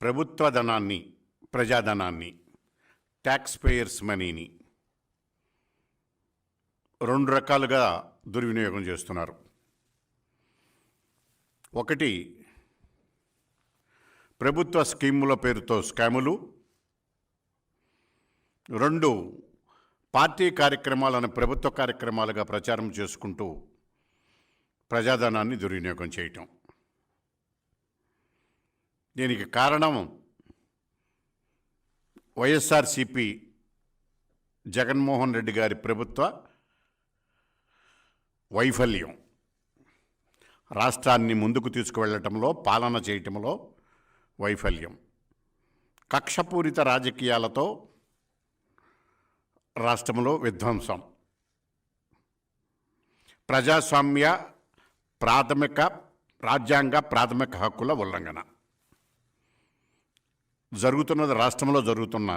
ప్రభుత్వ ధనాన్ని, ప్రజాధనాన్ని, ట్యాక్స్ పేయర్స్ మనీని రెండు రకాలుగా దుర్వినియోగం చేస్తున్నారు. ఒకటి, ప్రభుత్వ స్కీముల పేరుతో స్కాములు. రెండు, పార్టీ కార్యక్రమాలను ప్రభుత్వ కార్యక్రమాలుగా ప్రచారం చేసుకుంటూ ప్రజాధనాన్ని దుర్వినియోగం చేయటం. దీనికి కారణం వైఎస్ఆర్సిపి జగన్మోహన్ రెడ్డి గారి ప్రభుత్వ వైఫల్యం. రాష్ట్రాన్ని ముందుకు తీసుకువెళ్ళటంలో, పాలన చేయటంలో వైఫల్యం. కక్షపూరిత రాజకీయాలతో రాష్ట్రంలో విధ్వంసం. ప్రజాస్వామ్య రాజ్యాంగ ప్రాథమిక హక్కుల ఉల్లంఘన జరుగుతున్నది. రాష్ట్రంలో జరుగుతున్న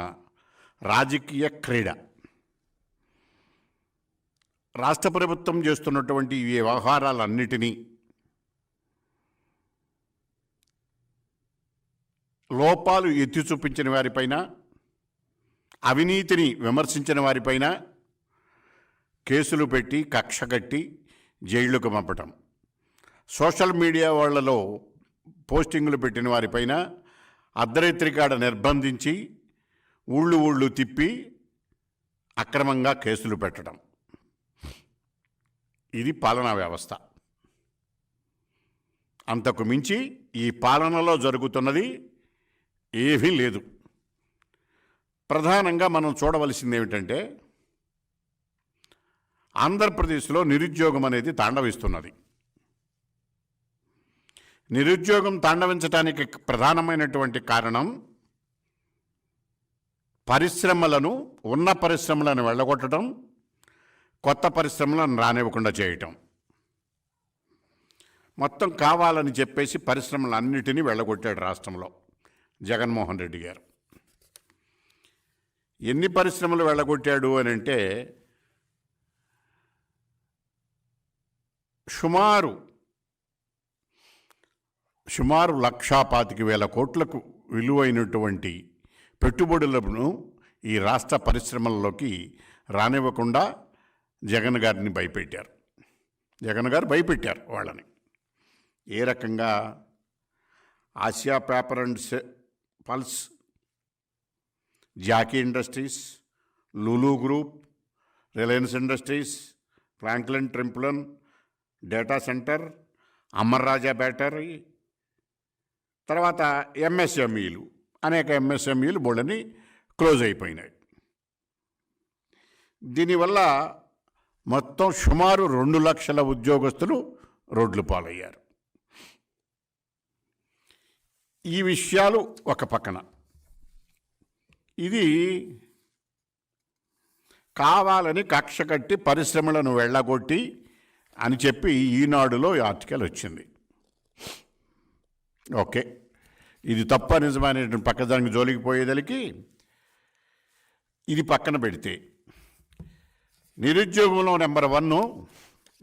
రాజకీయ క్రీడ. రాష్ట్ర ప్రభుత్వం చేస్తున్నటువంటి ఈ వ్యవహారాలన్నిటినీ లోపాలు ఎత్తి చూపించిన వారిపైన, అవినీతిని విమర్శించిన వారిపైన కేసులు పెట్టి కక్ష కట్టి జైళ్లకు పంపటం, సోషల్ మీడియా వాళ్లలో పోస్టింగులు పెట్టిన వారిపైన అర్ధరాత్రికాడ నిర్బంధించి ఊళ్ళు తిప్పి అక్రమంగా కేసులు పెట్టడం. ఇది పాలనా వ్యవస్థ. అంతకు మించి ఈ పాలనలో జరుగుతున్నది ఏమీ లేదు. ప్రధానంగా మనం చూడవలసింది ఏమిటంటే, ఆంధ్రప్రదేశ్లో నిరుద్యోగం అనేది తాండవిస్తున్నది. నిరుద్యోగం తాండవించడానికి ప్రధానమైనటువంటి కారణం ఉన్న పరిశ్రమలను వెళ్ళగొట్టడం, కొత్త పరిశ్రమలను రానివ్వకుండా చేయటం. మొత్తం కావాలని చెప్పేసి పరిశ్రమలన్నిటినీ వెళ్ళగొట్టాడు రాష్ట్రంలో జగన్మోహన్ రెడ్డి గారు. ఎన్ని పరిశ్రమలు వెళ్ళగొట్టాడు అని అంటే, సుమారు 1,25,000 కోట్లకు విలువైనటువంటి పెట్టుబడులను ఈ రాష్ట్ర పరిశ్రమల్లోకి రానివ్వకుండా జగన్ గారిని భయపెట్టారు. జగన్ గారు భయపెట్టారు వాళ్ళని. ఏ రకంగా? Asia paper and pulps, Jockey industries, Lulu group, Reliance industries, Franklin Templeton data center, Amara Raja battery, తర్వాత ఎంఎస్ఎంఈలు, అనేక ఎంఎస్ఎంఈలు బోళ్ళని క్లోజ్ అయిపోయినాయి. దీనివల్ల మొత్తం సుమారు 2 లక్షల ఉద్యోగస్తులు రోడ్లు పాలయ్యారు. ఈ విషయాలు ఒక పక్కన. ఇది కావాలని కక్ష కట్టి పరిశ్రమలను వెళ్ళగొట్టి అని చెప్పి ఈనాడులో ఆర్టికల్ వచ్చింది. ఓకే, ఇది తప్ప నిజమైన పక్కదానికి జోలికి పోయేదలికి ఇది పక్కన పెడితే, నిరుద్యోగంలో నెంబర్ 1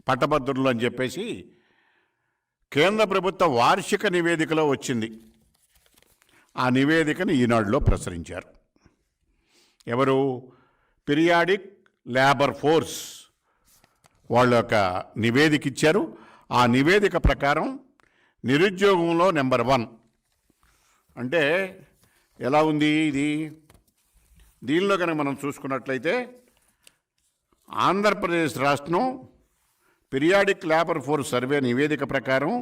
పట్టభద్రులు అని చెప్పేసి కేంద్ర ప్రభుత్వ వార్షిక నివేదికలో వచ్చింది. ఆ నివేదికను ఈనాడులో ప్రచురించారు. ఎవరు? పీరియాడిక్ లేబర్ ఫోర్స్ వాళ్ళ యొక్క నివేదిక ఇచ్చారు. ఆ నివేదిక ప్రకారం నిరుద్యోగంలో నెంబర్ 1 అంటే ఎలా ఉంది ఇది? దీనిలో కనుక మనం చూసుకున్నట్లయితే, ఆంధ్రప్రదేశ్ రాష్ట్రం పీరియాడిక్ లేబర్ ఫోర్స్ సర్వే నివేదిక ప్రకారం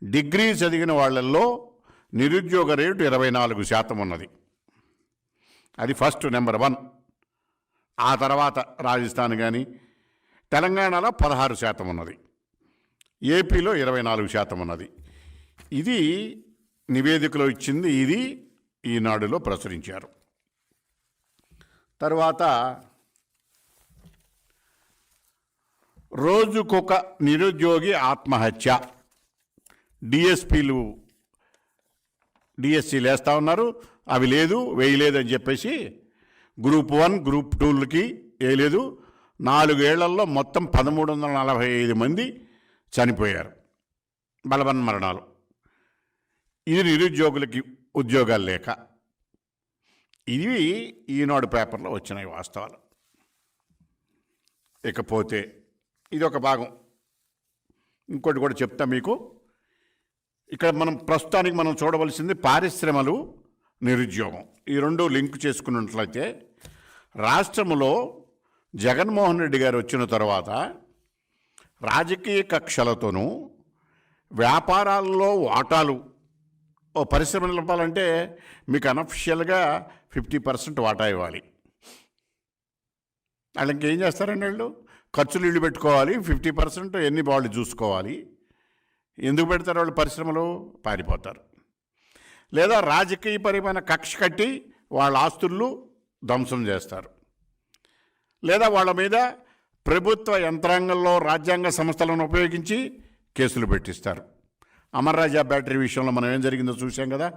డిగ్రీ చదివిన వాళ్ళల్లో నిరుద్యోగ రేటు 24% ఉన్నది. అది ఫస్ట్ నెంబర్ 1. ఆ తర్వాత రాజస్థాన్ కానీ తెలంగాణలో 16% ఉన్నది, ఏపీలో 24% ఉన్నది. ఇది నివేదికలో ఇచ్చింది. ఇది ఈనాడులో ప్రచురించారు. తర్వాత రోజుకొక నిరుద్యోగి ఆత్మహత్య. డిఎస్సీలు వేస్తూ ఉన్నారు, అవి లేదు, వేయలేదు అని చెప్పేసి గ్రూప్ 1 గ్రూప్ 2లకి వేయలేదు. 4 ఏళ్లలో మొత్తం 1345 మంది చనిపోయారు, బలవన్ మరణాలు. ఇది నిరుద్యోగులకి ఉద్యోగాలు లేక. ఇవి ఈనాడు పేపర్లో వచ్చినాయి వాస్తవాలు. ఇకపోతే ఇది ఒక భాగం. ఇంకోటి కూడా చెప్తా మీకు. ఇక్కడ ప్రస్తుతానికి మనం చూడవలసింది పారిశ్రమలు, నిరుద్యోగం. ఈ రెండు లింక్ చేసుకున్నట్లయితే రాష్ట్రంలో జగన్మోహన్ రెడ్డి గారు వచ్చిన తర్వాత రాజకీయ కక్షలతోనూ వ్యాపారాల్లో వాటాలు, ఓ పరిశ్రమ నిలపాలంటే మీకు అనఫిషియల్గా 50% వాటా ఇవ్వాలి. వాళ్ళు ఇంకేం చేస్తారండి? వాళ్ళు ఖర్చులు ఇళ్ళు పెట్టుకోవాలి, 50% ఎన్ని వాళ్ళు చూసుకోవాలి. ఎందుకు పెడతారు వాళ్ళు? పరిశ్రమలు పారిపోతారు. లేదా రాజకీయపరమైన కక్ష కట్టి వాళ్ళ ఆస్తులు ధ్వంసం చేస్తారు. లేదా వాళ్ళ మీద ప్రభుత్వ యంత్రాంగంలో రాజ్యాంగ సంస్థలను ఉపయోగించి కేసులు పెట్టిస్తారు. అమర్ రాజా బ్యాటరీ విషయంలో మనం ఏం జరిగిందో చూసాం కదా.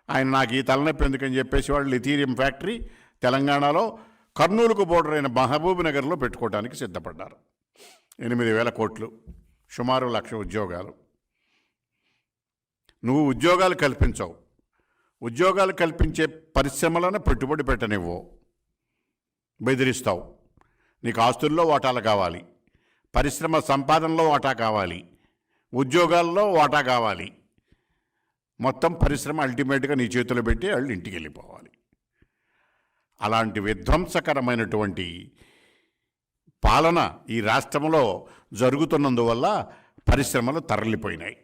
ఆయన నాకు ఈ తలనొప్పి ఎందుకని చెప్పేసి వాళ్ళు లిథీరియం ఫ్యాక్టరీ తెలంగాణలో కర్నూలుకు బోర్డర్ అయిన మహబూబ్ నగర్లో పెట్టుకోవడానికి సిద్ధపడ్డారు. 8,000 కోట్లు, సుమారు 1,00,000 ఉద్యోగాలు. నువ్వు ఉద్యోగాలు కల్పించవు. ఉద్యోగాలు కల్పించే పరిశ్రమలను పెట్టుబడి పెట్టనివ్వు, బెదిరిస్తావు. నీకు ఆస్తుల్లో వాటాలు కావాలి, పరిశ్రమ సంపాదనలో వాటా కావాలి, ఉద్యోగాల్లో వాటా కావాలి. మొత్తం పరిశ్రమ అల్టిమేట్గా నీ చేతిలో పెట్టి వాళ్ళు ఇంటికి వెళ్ళిపోవాలి. అలాంటి విధ్వంసకరమైనటువంటి పాలన ఈ రాష్ట్రంలో జరుగుతున్నందువల్ల పరిశ్రమలు తరలిపోయినాయి.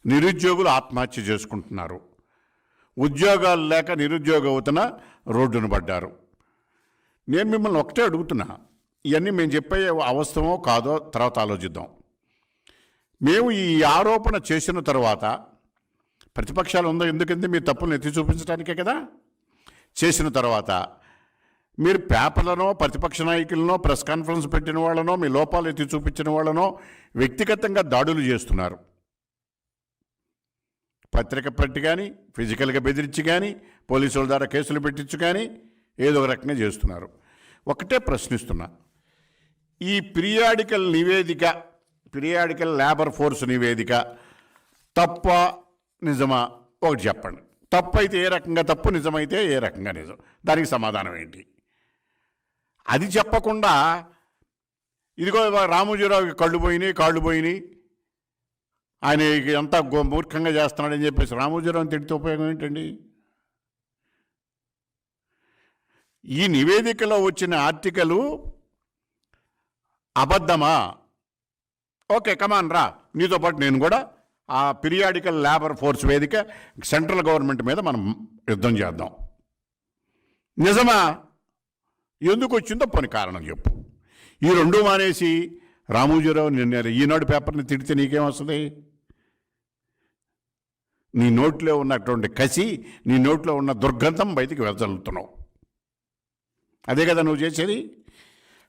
నిరుద్యోగులు ఆత్మహత్య చేసుకుంటున్నారు. ఉద్యోగాలు లేక నిరుద్యోగ యువతన రోడ్డును పడ్డారు. నేను మిమ్మల్ని ఒకటే అడుగుతున్నా, ఇవన్నీ మేము చెప్పే అవసరమో కాదో తర్వాత ఆలోచిద్దాం. మేము ఈ ఆరోపణ చేసిన తర్వాత ప్రతిపక్షాలు ఉందో ఎందుకంటే మీ తప్పులను ఎత్తి చూపించడానికే కదా. చేసిన తర్వాత మీరు పేపర్లనో, ప్రతిపక్ష నాయకులనో, ప్రెస్ కాన్ఫరెన్స్ పెట్టిన వాళ్ళనో, మీ లోపాలు ఎత్తి చూపించిన వాళ్ళనో వ్యక్తిగతంగా దాడులు చేస్తున్నారు. పత్రిక పెట్టి కానీ, ఫిజికల్గా బెదిరించి కానీ, పోలీసుల ద్వారా కేసులు పెట్టించు కానీ ఏదో ఒక రకంగా చేస్తున్నారు. ఒకటే ప్రశ్నిస్తున్నా, ఈ పీరియాడికల్ లేబర్ ఫోర్స్ నివేదిక తప్ప నిజమా? ఒకటి చెప్పండి. తప్పు అయితే ఏ రకంగా తప్పు, నిజమైతే ఏ రకంగా నిజం? దానికి సమాధానం ఏంటి? అది చెప్పకుండా ఇదిగో రామోజీరావుకి కాళ్ళు పోయినాయి, ఆయన ఎంత మూర్ఖంగా చేస్తున్నాడని చెప్పేసి రామోజీరావుని తిడితే ఉపయోగం ఏంటండి? ఈ నివేదికలో వచ్చిన ఆర్టికలు అబద్ధమా? ఓకే, కమాన్ రా, నీతో పాటు నేను కూడా ఆ పీరియాడికల్ లేబర్ ఫోర్స్ వేదిక సెంట్రల్ గవర్నమెంట్ మీద మనం యుద్ధం చేద్దాం. నిజమా? ఎందుకు వచ్చిందో పోనీ కారణం చెప్పు. ఈ రెండు మానేసి రామోజీరావు ఈనాడు పేపర్ని తిడితే నీకేం వస్తుంది? నీ నోట్లో ఉన్నటువంటి కసి, నీ నోట్లో ఉన్న దుర్గంధం బయటికి వెదజల్లుతున్నావు. అదే కదా నువ్వు చేసేది.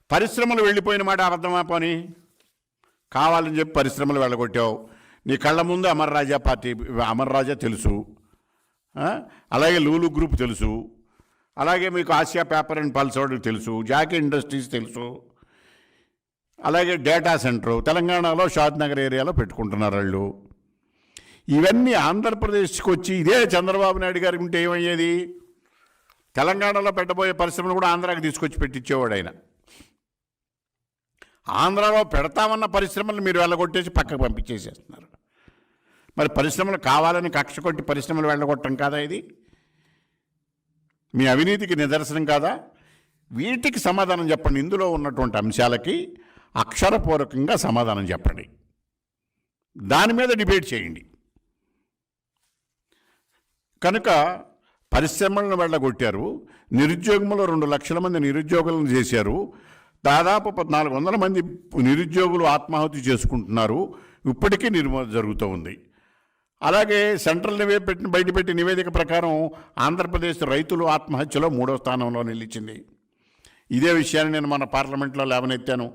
పరిశ్రమలు వెళ్ళిపోయిన మాట అబద్ధమా? పోనీ కావాలని చెప్పి పరిశ్రమలు వెళ్ళగొట్టావు. నీ కళ్ళ ముందు అమర్ రాజా తెలుసు, అలాగే లూలు గ్రూప్ తెలుసు, అలాగే మీకు ఆసియా పేపర్ అండ్ పల్స్ వాళ్ళకి తెలుసు, జాకీ ఇండస్ట్రీస్ తెలుసు, అలాగే డేటా సెంటరు తెలంగాణలో షాద్ నగర్ ఏరియాలో పెట్టుకుంటున్నారు వాళ్ళు. ఇవన్నీ ఆంధ్రప్రదేశ్కి వచ్చి ఇదే చంద్రబాబు నాయుడు గారికి ఉంటే ఏమయ్యేది? తెలంగాణలో పెట్టబోయే పరిశ్రమలు కూడా ఆంధ్రాకి తీసుకొచ్చి పెట్టించేవాడు ఆయన. ఆంధ్రాలో పెడతామన్న పరిశ్రమలు మీరు వెళ్ళగొట్టేసి పక్కకు పంపించేసేస్తున్నారు. మరి పరిశ్రమలు కావాలని కక్ష కొట్టి పరిశ్రమలు వెళ్ళగొట్టడం కాదా ఇది? మీ అవినీతికి నిదర్శనం కాదా? వీటికి సమాధానం చెప్పండి. ఇందులో ఉన్నటువంటి అంశాలకి అక్షరపూర్వకంగా సమాధానం చెప్పండి. దాని మీద డిబేట్ చేయండి. కనుక పరిశ్రమలను వెళ్ళగొట్టారు, నిరుద్యోగంలో 2 లక్షల మంది నిరుద్యోగులను చేశారు, దాదాపు 1,400 మంది నిరుద్యోగులు ఆత్మాహుతి చేసుకుంటున్నారు. ఇప్పటికీ నిర్మూలన జరుగుతూ ఉంది. అలాగే సెంట్రల్ బయటపెట్టి నివేదిక ప్రకారం ఆంధ్రప్రదేశ్ రైతులు ఆత్మహత్యలో 3వ స్థానంలో నిలిచింది. ఇదే విషయాన్ని నేను మన పార్లమెంట్లో లేవనెత్తాను.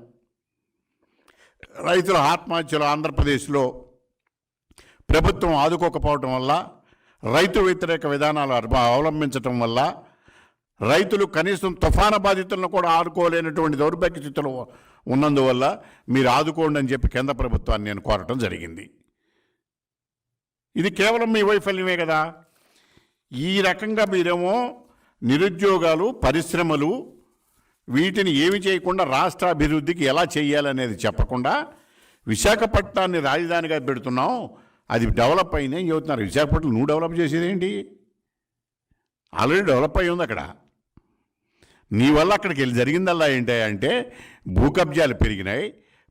రైతుల ఆత్మహత్యలు ఆంధ్రప్రదేశ్లో ప్రభుత్వం ఆదుకోకపోవటం వల్ల, రైతు వ్యతిరేక విధానాలు అవలంబించటం వల్ల, రైతులు కనీసం తుఫాను బాధితులను కూడా ఆదుకోలేనటువంటి దౌర్భాగ్య స్థితిలో ఉన్నందువల్ల మీరు ఆదుకోండి అని చెప్పి కేంద్ర ప్రభుత్వాన్ని నేను కోరటం జరిగింది. ఇది కేవలం మీ వైఫల్యమే కదా. ఈ రకంగా మీరేమో నిరుద్యోగాలు, పరిశ్రమలు వీటిని ఏమి చేయకుండా రాష్ట్ర అభివృద్ధికి ఎలా చేయాలనేది చెప్పకుండా విశాఖపట్నాన్ని రాజధానిగా పెడుతున్నాం, అది డెవలప్ అయింది అని చెబుతున్నారు. విశాఖపట్నం నువ్వు డెవలప్ చేసేది ఏంటి? ఆల్రెడీ డెవలప్ అయ్యి ఉంది అక్కడ. నీ వల్ల అక్కడికి వెళ్ళి జరిగిందల్లా ఏంటి అంటే భూ కబ్జాలు పెరిగినాయి,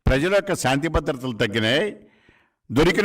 ప్రజల యొక్క శాంతి భద్రతలు తగ్గినాయి, దొరికిన